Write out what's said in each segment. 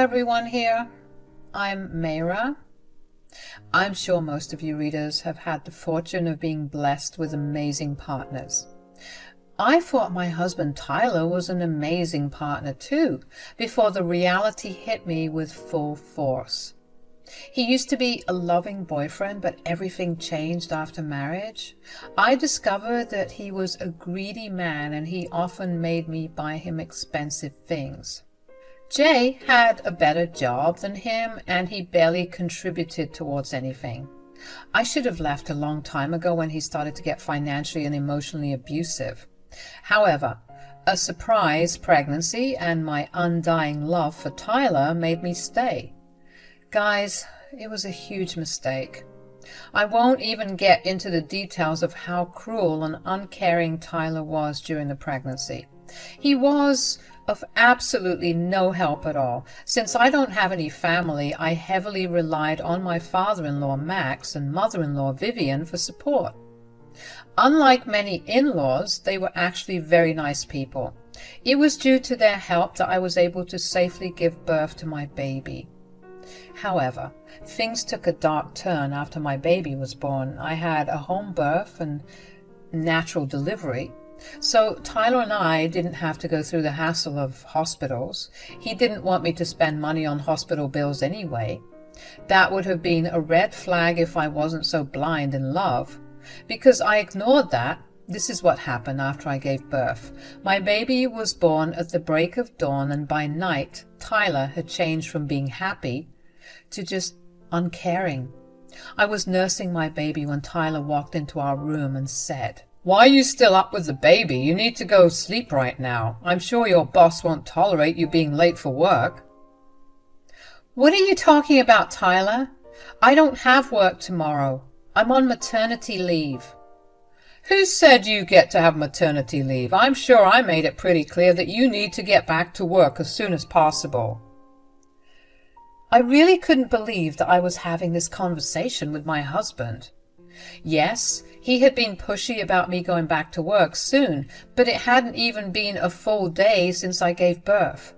everyone here. I'm Mayra. I'm sure most of you readers have had the fortune of being blessed with amazing partners. I thought my husband Tyler was an amazing partner too, before the reality hit me with full force. He used to be a loving boyfriend, but everything changed after marriage. I discovered that he was a greedy man and he often made me buy him expensive things. Jay had a better job than him and he barely contributed towards anything. I should have left a long time ago when he started to get financially and emotionally abusive. However, a surprise pregnancy and my undying love for Tyler made me stay. Guys, it was a huge mistake. I won't even get into the details of how cruel and uncaring Tyler was during the pregnancy. He was of absolutely no help at all. Since I don't have any family, I heavily relied on my father-in-law Max and mother-in-law Vivian for support. Unlike many in-laws, they were actually very nice people. It was due to their help that I was able to safely give birth to my baby. However, things took a dark turn after my baby was born. I had a home birth and natural delivery. So Tyler and I didn't have to go through the hassle of hospitals. He didn't want me to spend money on hospital bills anyway. That would have been a red flag if I wasn't so blind in love. Because I ignored that, this is what happened after I gave birth. My baby was born at the break of dawn, and by night, Tyler had changed from being happy to just uncaring. I was nursing my baby when Tyler walked into our room and said, "Why are you still up with the baby? You need to go sleep right now. I'm sure your boss won't tolerate you being late for work." "What are you talking about, Tyler? I don't have work tomorrow. I'm on maternity leave." "Who said you get to have maternity leave? I'm sure I made it pretty clear that you need to get back to work as soon as possible." I really couldn't believe that I was having this conversation with my husband. Yes, he had been pushy about me going back to work soon, but it hadn't even been a full day since I gave birth.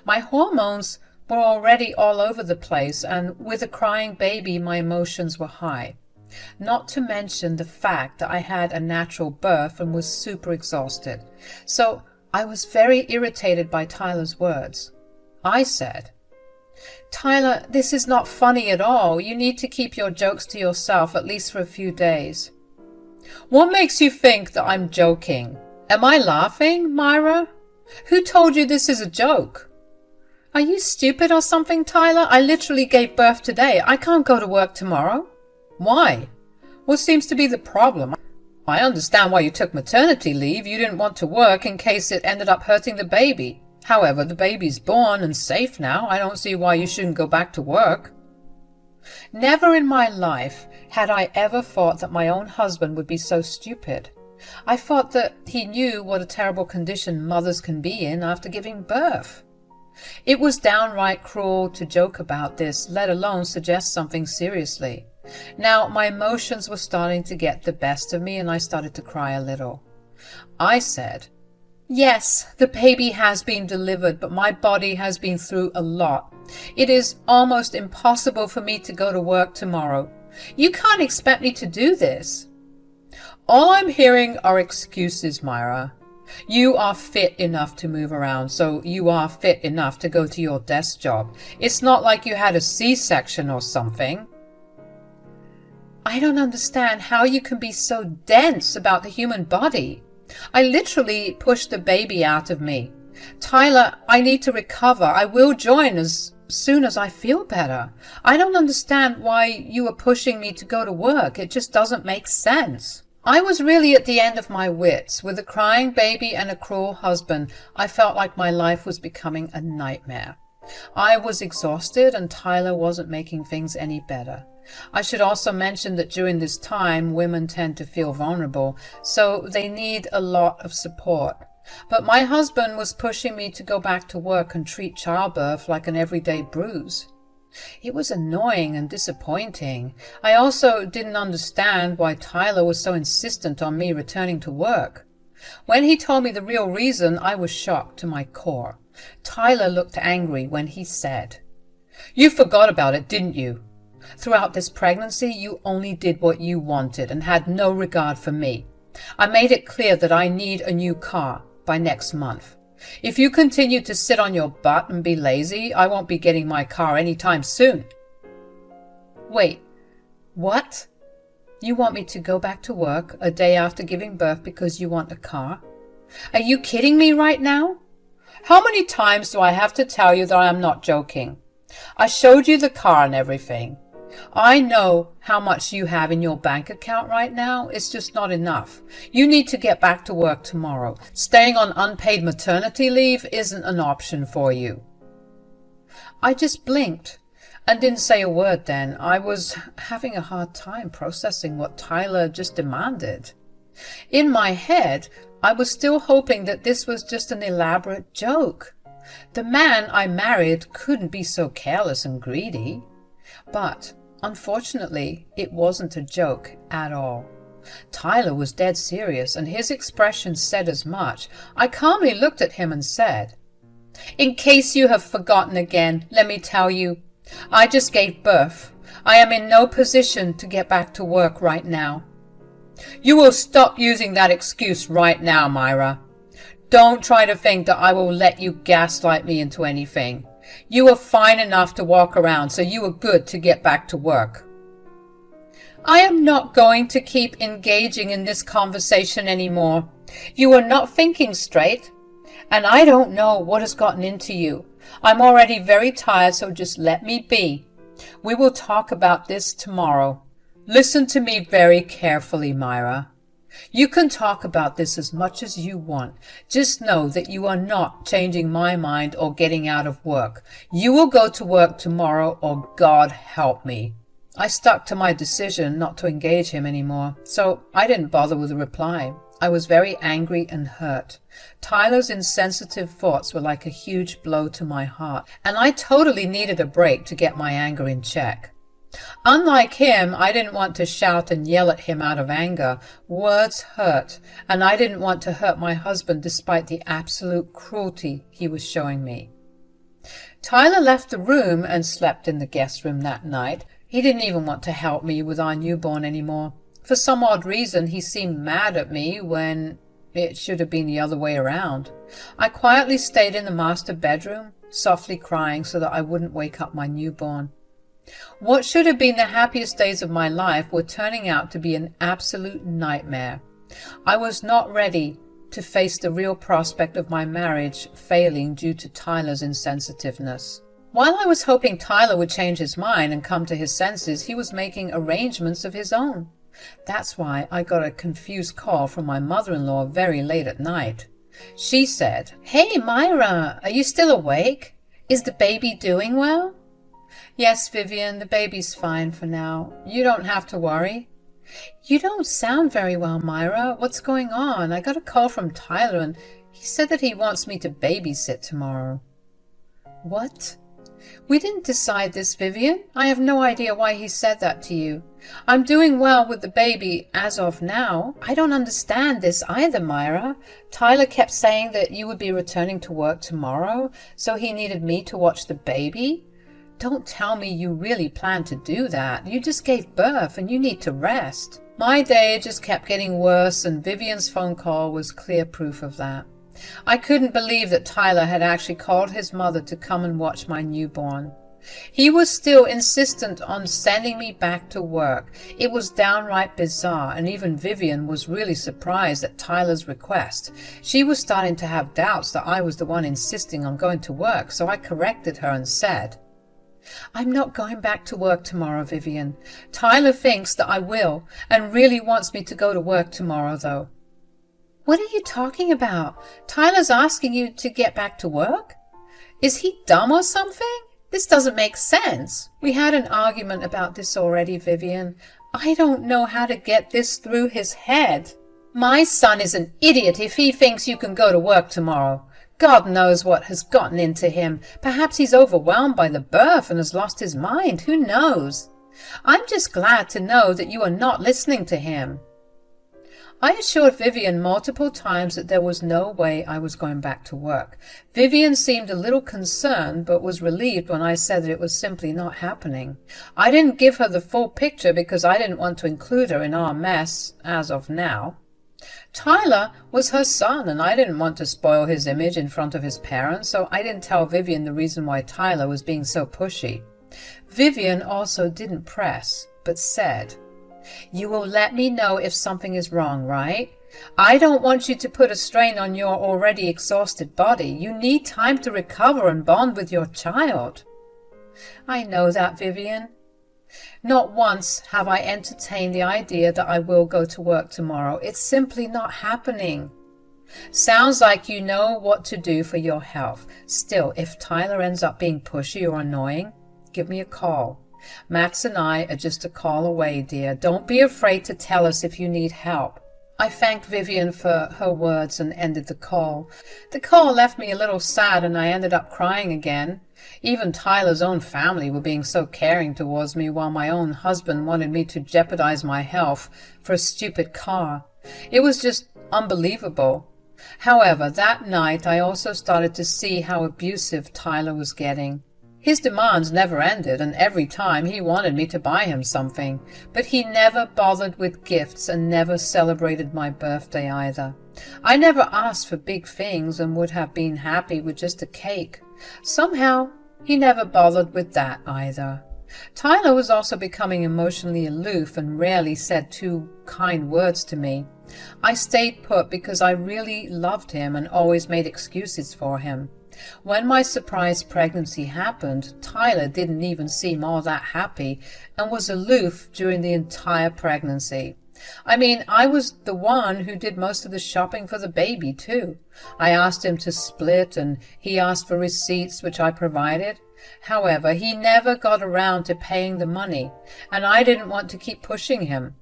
My hormones were already all over the place, and with a crying baby, my emotions were high. Not to mention the fact that I had a natural birth and was super exhausted. So I was very irritated by Tyler's words. I said, "Tyler, this is not funny at all. You need to keep your jokes to yourself, at least for a few days." "What makes you think that I'm joking? Am I laughing, Myra? Who told you this is a joke?" "Are you stupid or something, Tyler? I literally gave birth today. I can't go to work tomorrow." "Why? What seems to be the problem? I understand why you took maternity leave. You didn't want to work in case it ended up hurting the baby. However, the baby's born and safe now. I don't see why you shouldn't go back to work." Never in my life had I ever thought that my own husband would be so stupid. I thought that he knew what a terrible condition mothers can be in after giving birth. It was downright cruel to joke about this, let alone suggest something seriously. Now, my emotions were starting to get the best of me and I started to cry a little. I said, "Yes, the baby has been delivered, but my body has been through a lot. It is almost impossible for me to go to work tomorrow. You can't expect me to do this." "All I'm hearing are excuses, Myra. You are fit enough to move around, so you are fit enough to go to your desk job. It's not like you had a C-section or something." I don't understand how you can be so dense about the human body. I literally pushed the baby out of me. "Tyler, I need to recover. I will join as soon as I feel better. I don't understand why you are pushing me to go to work. It just doesn't make sense." I was really at the end of my wits. With a crying baby and a cruel husband, I felt like my life was becoming a nightmare. I was exhausted and Tyler wasn't making things any better. I should also mention that during this time, women tend to feel vulnerable, so they need a lot of support. But my husband was pushing me to go back to work and treat childbirth like an everyday bruise. It was annoying and disappointing. I also didn't understand why Tyler was so insistent on me returning to work. When he told me the real reason, I was shocked to my core. Tyler looked angry when he said, You forgot about it, didn't you? Throughout this pregnancy, you only did what you wanted and had no regard for me. I made it clear that I need a new car by next month. If you continue to sit on your butt and be lazy, I won't be getting my car anytime soon. Wait, what? You want me to go back to work a day after giving birth because you want a car? Are you kidding me right now? How many times do I have to tell you that I am not joking? I showed you the car and everything. I know how much you have in your bank account right now. It's just not enough. You need to get back to work tomorrow. Staying on unpaid maternity leave isn't an option for you. I just blinked and didn't say a word then. I was having a hard time processing what Tyler just demanded. In my head, I was still hoping that this was just an elaborate joke. The man I married couldn't be so careless and greedy. But unfortunately, it wasn't a joke at all. Tyler was dead serious, and his expression said as much. I calmly looked at him and said, "In case you have forgotten again, let me tell you, I just gave birth. I am in no position to get back to work right now." "You will stop using that excuse right now, Myra. Don't try to think that I will let you gaslight me into anything. You are fine enough to walk around, so you are good to get back to work." I am not going to keep engaging in this conversation anymore. You are not thinking straight, and I don't know what has gotten into you. I'm already very tired, so just let me be. We will talk about this tomorrow. Listen to me very carefully, Myra. You can talk about this as much as you want. Just know that you are not changing my mind or getting out of work. You will go to work tomorrow, or God help me. I stuck to my decision not to engage him anymore, so I didn't bother with a reply. I was very angry and hurt. Tyler's insensitive thoughts were like a huge blow to my heart, and I totally needed a break to get my anger in check. Unlike him, I didn't want to shout and yell at him out of anger. Words hurt, and I didn't want to hurt my husband despite the absolute cruelty he was showing me. Tyler left the room and slept in the guest room that night. He didn't even want to help me with our newborn anymore. For some odd reason, he seemed mad at me when it should have been the other way around. I quietly stayed in the master bedroom, softly crying so that I wouldn't wake up my newborn. What should have been the happiest days of my life were turning out to be an absolute nightmare. I was not ready to face the real prospect of my marriage failing due to Tyler's insensitiveness. While I was hoping Tyler would change his mind and come to his senses, he was making arrangements of his own. That's why I got a confused call from my mother-in-law very late at night. She said, "Hey, Myra, are you still awake? Is the baby doing well?" "Yes, Vivian, the baby's fine for now. You don't have to worry." "You don't sound very well, Myra. What's going on? I got a call from Tyler, and he said that he wants me to babysit tomorrow." "What? We didn't decide this, Vivian. I have no idea why he said that to you. I'm doing well with the baby as of now. I don't understand this either, Myra. Tyler kept saying that you would be returning to work tomorrow, so he needed me to watch the baby. Don't tell me you really plan to do that. You just gave birth and you need to rest." My day just kept getting worse, and Vivian's phone call was clear proof of that. I couldn't believe that Tyler had actually called his mother to come and watch my newborn. He was still insistent on sending me back to work. It was downright bizarre, and even Vivian was really surprised at Tyler's request. She was starting to have doubts that I was the one insisting on going to work, so I corrected her and said, "I'm not going back to work tomorrow, Vivian. Tyler thinks that I will, and really wants me to go to work tomorrow, though." "What are you talking about? Tyler's asking you to get back to work? Is he dumb or something? This doesn't make sense." "We had an argument about this already, Vivian. I don't know how to get this through his head. My son is an idiot if he thinks you can go to work tomorrow. God knows what has gotten into him. Perhaps he's overwhelmed by the birth and has lost his mind. Who knows? I'm just glad to know that you are not listening to him." I assured Vivian multiple times that there was no way I was going back to work. Vivian seemed a little concerned, but was relieved when I said that it was simply not happening. I didn't give her the full picture because I didn't want to include her in our mess as of now. Tyler was her son, and I didn't want to spoil his image in front of his parents, so I didn't tell Vivian the reason why Tyler was being so pushy. Vivian also didn't press, but said, "You will let me know if something is wrong, right? I don't want you to put a strain on your already exhausted body. You need time to recover and bond with your child." "I know that, Vivian. Not once have I entertained the idea that I will go to work tomorrow. It's simply not happening." "Sounds like you know what to do for your health. Still, if Tyler ends up being pushy or annoying, give me a call. Max and I are just a call away, dear. Don't be afraid to tell us if you need help." I thanked Vivian for her words and ended the call. The call left me a little sad, and I ended up crying again. Even Tyler's own family were being so caring towards me, while my own husband wanted me to jeopardize my health for a stupid car. It was just unbelievable. However, that night I also started to see how abusive Tyler was getting. His demands never ended, and every time he wanted me to buy him something, but he never bothered with gifts and never celebrated my birthday either. I never asked for big things and would have been happy with just a cake. Somehow, he never bothered with that either. Tyler was also becoming emotionally aloof and rarely said 2 kind words to me. I stayed put because I really loved him and always made excuses for him. When my surprise pregnancy happened, Tyler didn't even seem all that happy and was aloof during the entire pregnancy. I mean, I was the one who did most of the shopping for the baby, too. I asked him to split, and he asked for receipts, which I provided. However, he never got around to paying the money, and I didn't want to keep pushing him.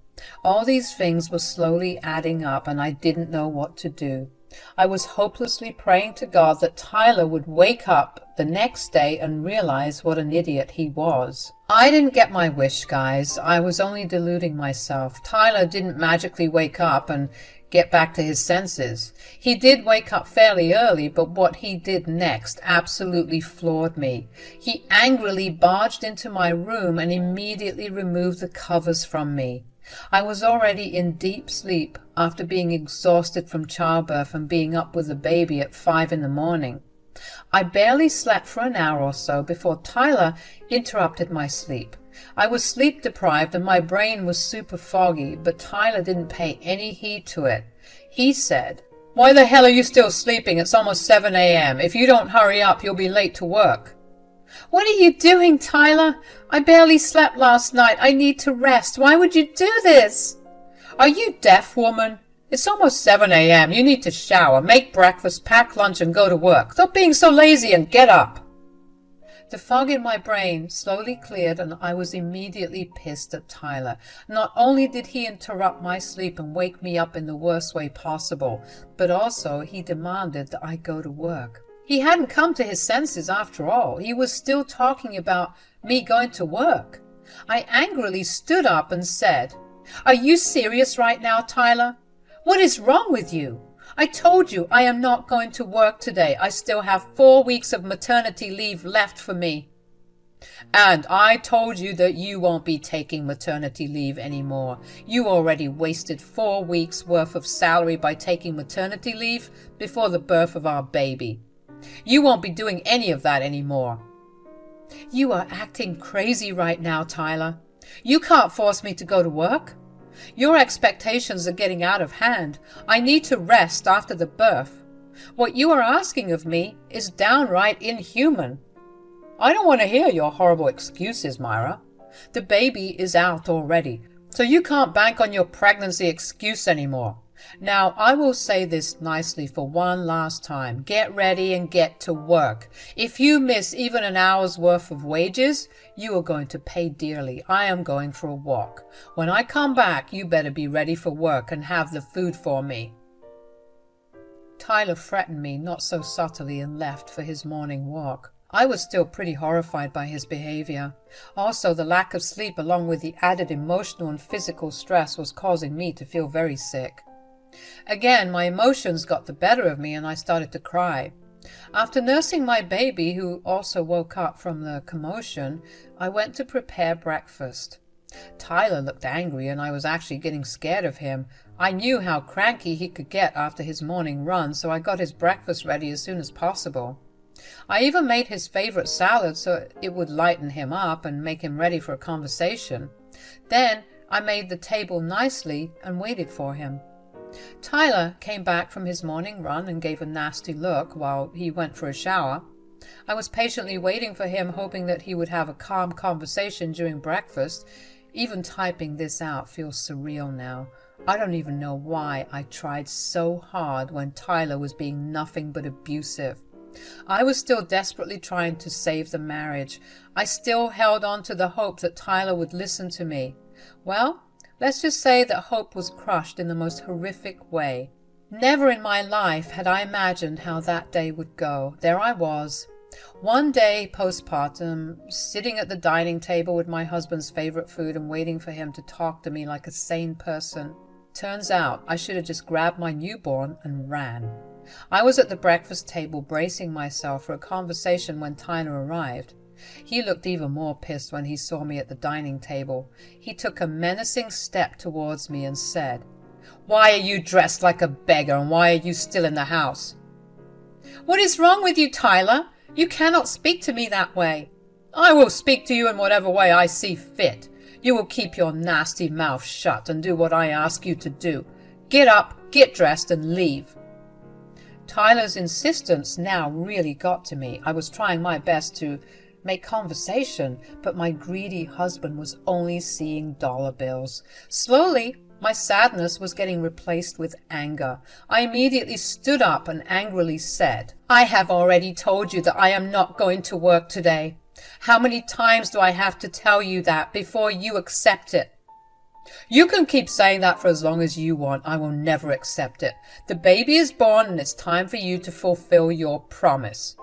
All these things were slowly adding up, and I didn't know what to do. I was hopelessly praying to God that Tyler would wake up the next day and realize what an idiot he was. I didn't get my wish, guys. I was only deluding myself. Tyler didn't magically wake up and get back to his senses. He did wake up fairly early, but what he did next absolutely floored me. He angrily barged into my room and immediately removed the covers from me. I was already in deep sleep after being exhausted from childbirth and being up with the baby at 5 in the morning. I barely slept for an hour or so before Tyler interrupted my sleep. I was sleep deprived and my brain was super foggy, but Tyler didn't pay any heed to it. He said, "Why the hell are you still sleeping? It's almost 7 a.m. If you don't hurry up, you'll be late to work." "What are you doing, Tyler? I barely slept last night. I need to rest. Why would you do this?" "Are you deaf, woman? It's almost 7 a.m. You need to shower, make breakfast, pack lunch, and go to work. Stop being so lazy and get up." The fog in my brain slowly cleared, and I was immediately pissed at Tyler. Not only did he interrupt my sleep and wake me up in the worst way possible, but also he demanded that I go to work. He hadn't come to his senses after all. He was still talking about me going to work. I angrily stood up and said, "Are you serious right now, Tyler? What is wrong with you? I told you I am not going to work today. I still have 4 weeks of maternity leave left for me." "And I told you that you won't be taking maternity leave anymore. You already wasted 4 weeks worth of salary by taking maternity leave before the birth of our baby. You won't be doing any of that anymore." "You are acting crazy right now, Tyler. You can't force me to go to work. Your expectations are getting out of hand. I need to rest after the birth. What you are asking of me is downright inhuman." "I don't want to hear your horrible excuses, Myra. The baby is out already, so you can't bank on your pregnancy excuse anymore. Now, I will say this nicely for one last time. Get ready and get to work. If you miss even an hour's worth of wages, you are going to pay dearly. I am going for a walk. When I come back, you better be ready for work and have the food for me." Tyler threatened me not so subtly and left for his morning walk. I was still pretty horrified by his behavior. Also, the lack of sleep along with the added emotional and physical stress was causing me to feel very sick. Again, my emotions got the better of me and I started to cry. After nursing my baby, who also woke up from the commotion, I went to prepare breakfast. Tyler looked angry and I was actually getting scared of him. I knew how cranky he could get after his morning run, so I got his breakfast ready as soon as possible. I even made his favorite salad so it would lighten him up and make him ready for a conversation. Then I made the table nicely and waited for him. Tyler came back from his morning run and gave a nasty look while he went for a shower. I was patiently waiting for him, hoping that he would have a calm conversation during breakfast. Even typing this out feels surreal now. I don't even know why I tried so hard when Tyler was being nothing but abusive. I was still desperately trying to save the marriage. I still held on to the hope that Tyler would listen to me. Well, let's just say that hope was crushed in the most horrific way. Never in my life had I imagined how that day would go. There I was, one day postpartum, sitting at the dining table with my husband's favorite food and waiting for him to talk to me like a sane person. Turns out I should have just grabbed my newborn and ran. I was at the breakfast table bracing myself for a conversation when Tyler arrived. He looked even more pissed when he saw me at the dining table. He took a menacing step towards me and said, "Why are you dressed like a beggar and why are you still in the house?" "What is wrong with you, Tyler? You cannot speak to me that way." "I will speak to you in whatever way I see fit. You will keep your nasty mouth shut and do what I ask you to do. Get up, get dressed, and leave." Tyler's insistence now really got to me. I was trying my best to make conversation, but my greedy husband was only seeing dollar bills. Slowly, my sadness was getting replaced with anger. I immediately stood up and angrily said, "I have already told you that I am not going to work today. How many times do I have to tell you that before you accept it?" "You can keep saying that for as long as you want. I will never accept it. The baby is born and it's time for you to fulfill your promise."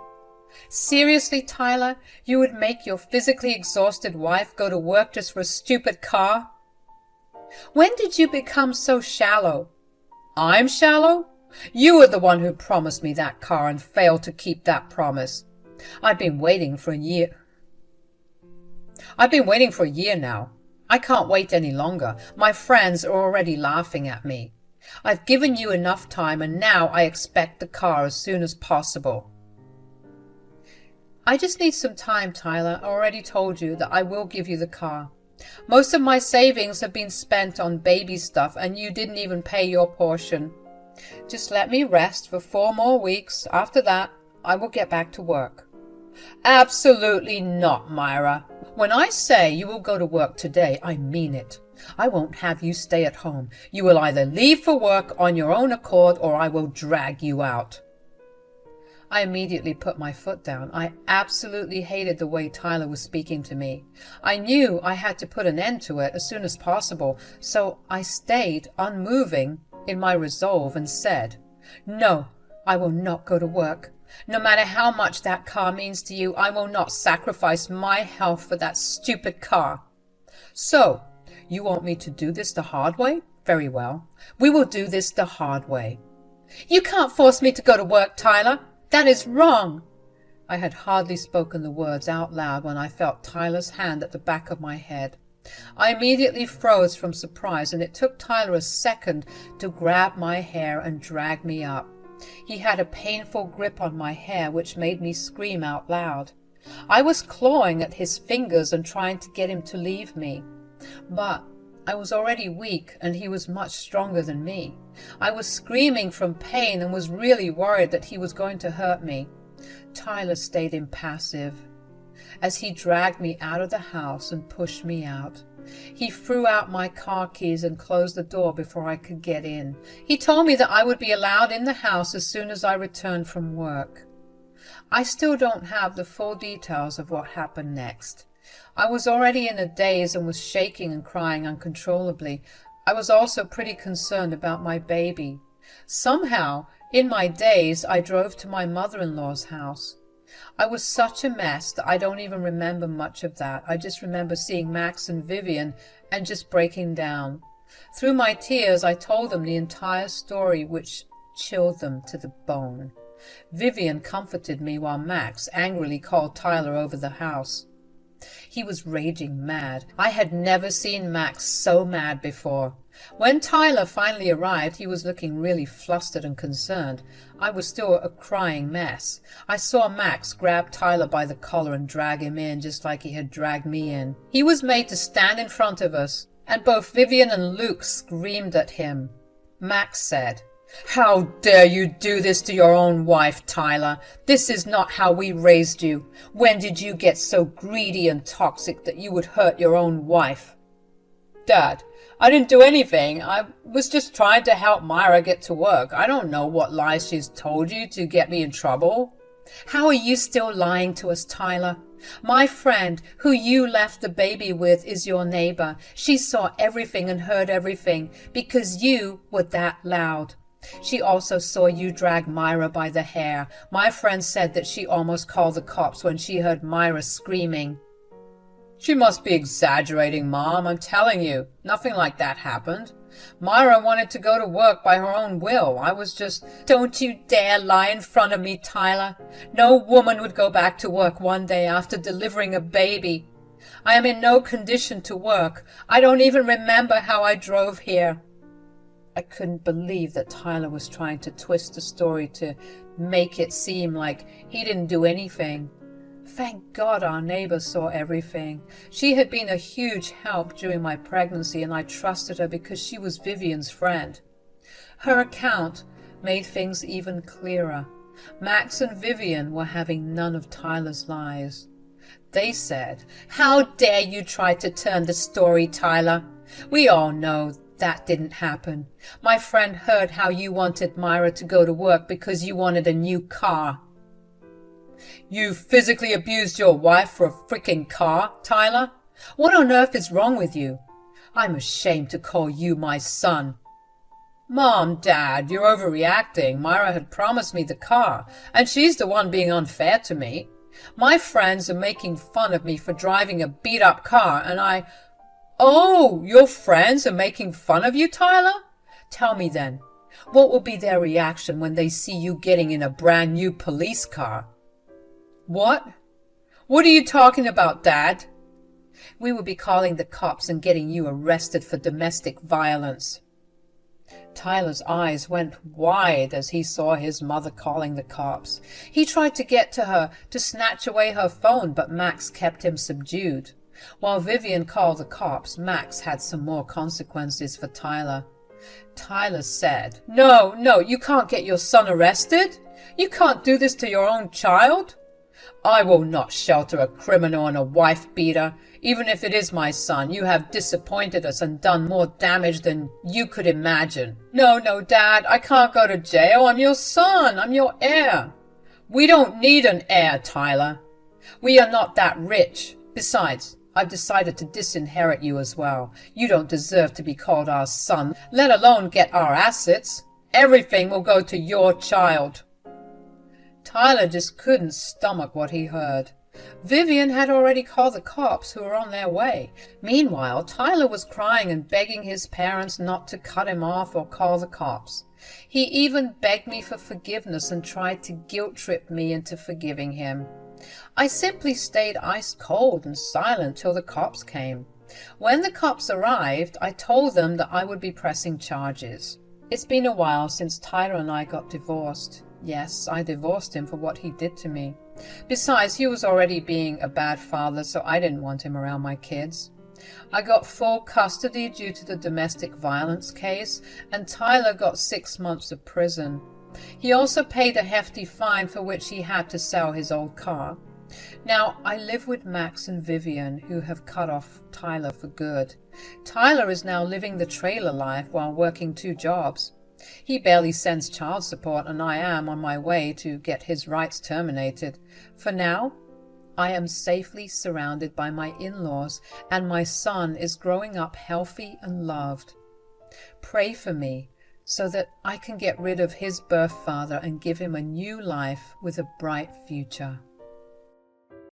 "Seriously, Tyler? You would make your physically exhausted wife go to work just for a stupid car?" "When did you become so shallow?" "I'm shallow? You are the one who promised me that car and failed to keep that promise. I've been waiting for a year now. I can't wait any longer. My friends are already laughing at me. I've given you enough time and now I expect the car as soon as possible." "I just need some time, Tyler. I already told you that I will give you the car. Most of my savings have been spent on baby stuff and you didn't even pay your portion. Just let me rest for 4 more weeks. After that, I will get back to work." "Absolutely not, Myra. When I say you will go to work today, I mean it. I won't have you stay at home. You will either leave for work on your own accord or I will drag you out." I immediately put my foot down. I absolutely hated the way Tyler was speaking to me. I knew I had to put an end to it as soon as possible, so I stayed unmoving in my resolve and said, "No, I will not go to work. No matter how much that car means to you, I will not sacrifice my health for that stupid car." "So, you want me to do this the hard way? Very well. We will do this the hard way." "You can't force me to go to work, Tyler. That is wrong." I had hardly spoken the words out loud when I felt Tyler's hand at the back of my head. I immediately froze from surprise, and it took Tyler a second to grab my hair and drag me up. He had a painful grip on my hair which made me scream out loud. I was clawing at his fingers and trying to get him to leave me. But I was already weak and he was much stronger than me. I was screaming from pain and was really worried that he was going to hurt me. Tyler stayed impassive as he dragged me out of the house and pushed me out. He threw out my car keys and closed the door before I could get in. He told me that I would be allowed in the house as soon as I returned from work. I still don't have the full details of what happened next. I was already in a daze and was shaking and crying uncontrollably. I was also pretty concerned about my baby. Somehow, in my daze, I drove to my mother-in-law's house. I was such a mess that I don't even remember much of that. I just remember seeing Max and Vivian and just breaking down. Through my tears, I told them the entire story, which chilled them to the bone. Vivian comforted me while Max angrily called Tyler over the house. He was raging mad. I had never seen Max so mad before. When Tyler finally arrived, he was looking really flustered and concerned. I was still a crying mess. I saw Max grab Tyler by the collar and drag him in just like he had dragged me in. He was made to stand in front of us, and both Vivian and Luke screamed at him. Max said, "How dare you do this to your own wife, Tyler? This is not how we raised you. When did you get so greedy and toxic that you would hurt your own wife?" "Dad, I didn't do anything. I was just trying to help Myra get to work. I don't know what lies she's told you to get me in trouble." "How are you still lying to us, Tyler? My friend, who you left the baby with, is your neighbor. She saw everything and heard everything because you were that loud. She also saw you drag Myra by the hair. My friend said that she almost called the cops when she heard Myra screaming." "She must be exaggerating, Mom. I'm telling you, nothing like that happened. Myra wanted to go to work by her own will. I was just—" "Don't you dare lie in front of me, Tyler. No woman would go back to work one day after delivering a baby. I am in no condition to work. I don't even remember how I drove here." I couldn't believe that Tyler was trying to twist the story to make it seem like he didn't do anything. Thank God our neighbor saw everything. She had been a huge help during my pregnancy, and I trusted her because she was Vivian's friend. Her account made things even clearer. Max and Vivian were having none of Tyler's lies. They said, "How dare you try to turn the story, Tyler? We all know that didn't happen. My friend heard how you wanted Myra to go to work because you wanted a new car." "You physically abused your wife for a freaking car, Tyler? What on earth is wrong with you? I'm ashamed to call you my son." "Mom, Dad, you're overreacting. Myra had promised me the car, and she's the one being unfair to me. My friends are making fun of me for driving a beat-up car, and I—" "Oh, your friends are making fun of you, Tyler? Tell me then, what will be their reaction when they see you getting in a brand new police car?" "What? What are you talking about, Dad?" "We will be calling the cops and getting you arrested for domestic violence." Tyler's eyes went wide as he saw his mother calling the cops. He tried to get to her to snatch away her phone, but Max kept him subdued. While Vivian called the cops, Max had some more consequences for Tyler. Tyler said, No, you can't get your son arrested. You can't do this to your own child. I will not shelter a criminal and a wife-beater. Even if it is my son, you have disappointed us and done more damage than you could imagine." No, Dad, I can't go to jail. I'm your son. I'm your heir." "We don't need an heir, Tyler. We are not that rich. Besides, I've decided to disinherit you as well. You don't deserve to be called our son, let alone get our assets. Everything will go to your child." Tyler just couldn't stomach what he heard. Vivian had already called the cops, who were on their way. Meanwhile, Tyler was crying and begging his parents not to cut him off or call the cops. He even begged me for forgiveness and tried to guilt-trip me into forgiving him. I simply stayed ice-cold and silent till the cops came. When the cops arrived, I told them that I would be pressing charges. It's been a while since Tyler and I got divorced. Yes, I divorced him for what he did to me. Besides, he was already being a bad father, so I didn't want him around my kids. I got full custody due to the domestic violence case, and Tyler got 6 months of prison. He also paid a hefty fine for which he had to sell his old car. Now, I live with Max and Vivian, who have cut off Tyler for good. Tyler is now living the trailer life while working 2 jobs. He barely sends child support, and I am on my way to get his rights terminated. For now, I am safely surrounded by my in-laws, and my son is growing up healthy and loved. Pray for me so that I can get rid of his birth father and give him a new life with a bright future.